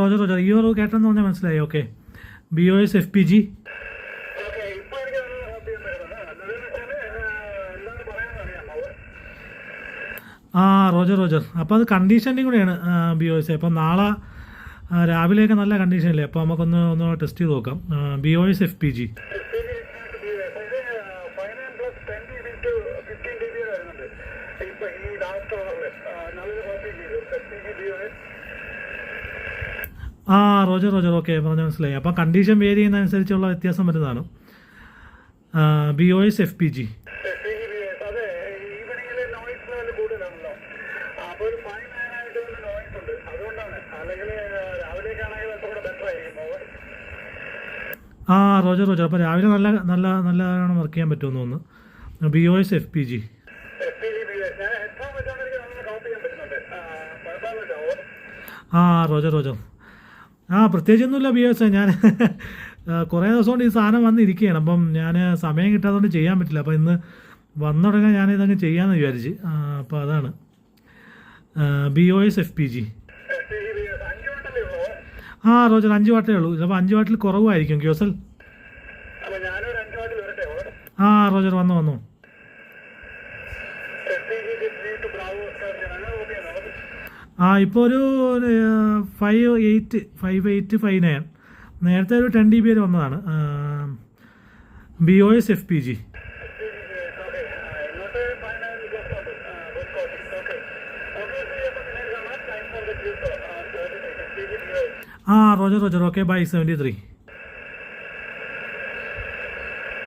Roger Roger ഈ ഒരു കേട്ടെന്ന് പറഞ്ഞാൽ മനസ്സിലായി. Okay, BOS FPG. Roger Roger. അപ്പോൾ അത് കണ്ടീഷനിങ് കൂടെയാണ് BOS. അപ്പം നാളെ രാവിലെയൊക്കെ നല്ല കണ്ടീഷനില്ലേ, അപ്പോൾ ഒന്ന് ടെസ്റ്റ് ചെയ്ത് നോക്കാം. BOS FPG. Roger roger. Okay, പറഞ്ഞ മനസ്സിലായി. അപ്പം കണ്ടീഷൻ വേരി ചെയ്യുന്നതനുസരിച്ചുള്ള വ്യത്യാസം വരുന്നതാണ്. BOS FPG. Roger Roger. അപ്പോൾ രാവിലെ നല്ലതാണ് വർക്ക് ചെയ്യാൻ പറ്റുമെന്ന് തോന്നുന്നു. BOS FPG. Roger Roger. പ്രത്യേകിച്ചൊന്നുമില്ല BOS. ഞാൻ കുറേ ദിവസം കൊണ്ട് ഈ സാധനം വന്നിരിക്കുകയാണ്. അപ്പം ഞാൻ സമയം കിട്ടാത്തതുകൊണ്ട് ചെയ്യാൻ പറ്റില്ല. അപ്പോൾ ഇന്ന് വന്നുടനെ ഞാനിതങ്ങ് ചെയ്യാമെന്ന് വിചാരിച്ച്. അപ്പോൾ അതാണ് BOS FPG. റോജർ 5 വാട്ടേ ഉള്ളൂ. ചിലപ്പോൾ 5 വാട്ടിൽ കുറവായിരിക്കും ക്യോസൽ. റോജർ വന്നു. ഇപ്പോൾ ഒരു 5859. നേരത്തെ ഒരു 10 dB വരെ വന്നതാണ്. BOS FPG. Roger roger. Okay, bye 73.